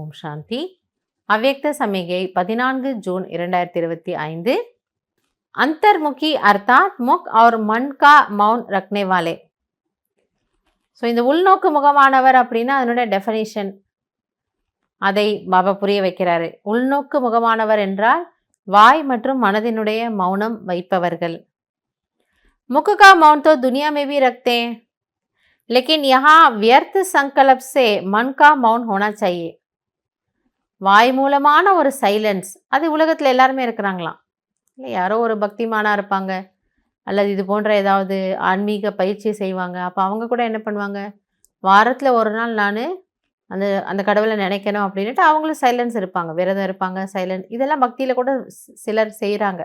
ஓம் சாந்தி. அவ்யக்த சமிகை 14 ஜூன் 2025. अंतर्मुखी अर्थात मुख और मन का मौन रखने वाले. ஸோ இந்த உள்நோக்கு முகமானவர் அப்படின்னா அதனுடைய டெஃபனிஷன் அதை பாபா புரிய வைக்கிறாரு. உள்நோக்கு முகமானவர் என்றால் வாய் மற்றும் மனதினுடைய மௌனம் வைப்பவர்கள். मुख का मौन तो दुनिया में भी रखते हैं, लेकिन यहाँ व्यर्थ संकल्प से मन का मौन होना चाहिए. வாய் மூலமான ஒரு சைலன்ஸ் அது உலகத்தில் எல்லாருமே இருக்கிறாங்களாம். இல்லை யாரோ ஒரு பக்திமானாக இருப்பாங்க, அல்லது இது போன்ற ஏதாவது ஆன்மீக பயிற்சி செய்வாங்க. அப்போ அவங்க கூட என்ன பண்ணுவாங்க, வாரத்தில் ஒரு நாள் நான் அந்த அந்த கடவுளை நினைக்கணும் அப்படின்ட்டு அவங்களும் சைலன்ஸ் இருப்பாங்க, விரதம் இருப்பாங்க, சைலண்ட். இதெல்லாம் பக்தியில் கூட சிலர் செய்கிறாங்க.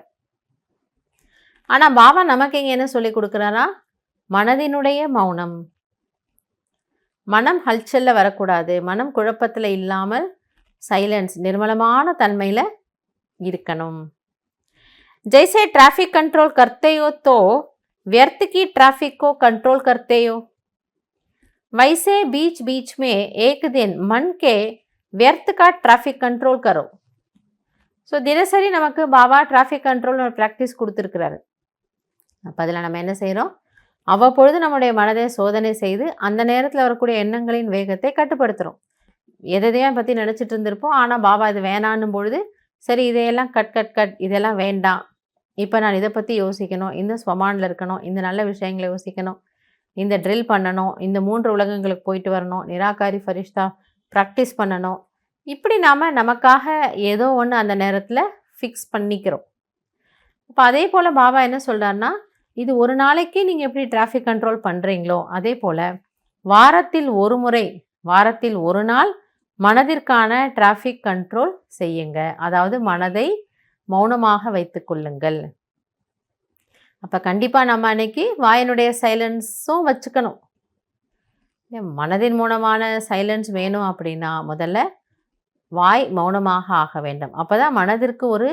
ஆனால் பாபா நமக்கு இங்கே என்ன சொல்லி கொடுக்குறாரா, மனதினுடைய மௌனம். மனம் ஹல்ச்சலில் வரக்கூடாது, மனம் குழப்பத்தில் இல்லாமல் சைலன்ஸ் निर्मलமான தன்மையில் இருக்கணும். जैसे ट्रैफिक कंट्रोल करते हो तो व्यर्थ की ट्रैफिक को कंट्रोल करते हो, वैसे बीच बीच में एक दिन मन के व्यर्थ का ट्रैफिक कंट्रोल करो. ஸோ தினசரி நமக்கு பாபா டிராஃபிக் கண்ட்ரோல் ஒரு ப்ராக்டிஸ் கொடுத்துருக்கிறாரு. அப்போ அதில் நம்ம என்ன செய்கிறோம், அவ்வப்பொழுது நம்முடைய மனதை சோதனை செய்து அந்த நேரத்தில் வரக்கூடிய எண்ணங்களின் வேகத்தை கட்டுப்படுத்துகிறோம். எதையும் பற்றி நினச்சிட்டு இருந்திருப்போம், ஆனால் பாபா இது வேணான்னும் பொழுது சரி இதையெல்லாம் கட் இதெல்லாம் வேண்டாம், இப்போ நான் இதை பற்றி யோசிக்கணும், இந்த ஸ்வமானில் இருக்கணும், இந்த நல்ல விஷயங்களை யோசிக்கணும், இந்த ட்ரில் பண்ணணும், இந்த 3 உலகங்களுக்கு போயிட்டு வரணும், நிராகாரி ஃபரிஷ்தா ப்ராக்டிஸ் பண்ணணும். இப்படி நாம் நமக்காக ஏதோ ஒன்று அந்த நேரத்தில் ஃபிக்ஸ் பண்ணிக்கிறோம். இப்போ அதே போல் பாபா என்ன சொல்கிறாருன்னா, இது ஒரு நாளைக்கு நீங்கள் எப்படி டிராஃபிக் கண்ட்ரோல் பண்ணுறீங்களோ அதே போல் வாரத்தில் ஒரு முறை, வாரத்தில் ஒரு நாள் மனதிற்கான டிராஃபிக் கண்ட்ரோல் செய்யுங்க. அதாவது மனதை மௌனமாக வைத்து கொள்ளுங்கள். அப்போ கண்டிப்பாக நம்ம அன்னைக்கு வாயினுடைய சைலன்ஸும் வச்சுக்கணும். மனதின் மூலமான சைலன்ஸ் வேணும் அப்படின்னா முதல்ல வாய் மௌனமாக ஆக வேண்டும். அப்போ தான் மனதிற்கு ஒரு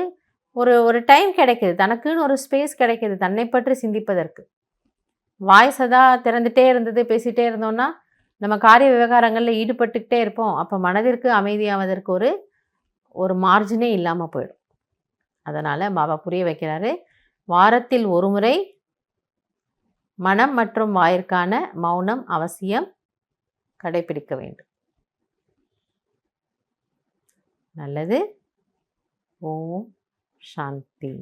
ஒரு ஒரு டைம் கிடைக்கிது, தனக்குன்னு ஒரு ஸ்பேஸ் கிடைக்கிது தன்னை பற்றி சிந்திப்பதற்கு. வாய் சதா திறந்துகிட்டே இருந்தது, பேசிகிட்டே இருந்தோன்னா நம்ம காரிய விவகாரங்களில் ஈடுபட்டுக்கிட்டே இருப்போம். அப்போ மனதிற்கு அமைதியாவதற்கு ஒரு மார்ஜினே இல்லாமல் போயிடும். அதனால் பாபா புரிய வைக்கிறாரு, வாரத்தில் ஒரு முறை மனம் மற்றும் வாயிற்கான மௌனம் அவசியம் கடைபிடிக்க வேண்டும். நல்லது. ஓம் சாந்தி.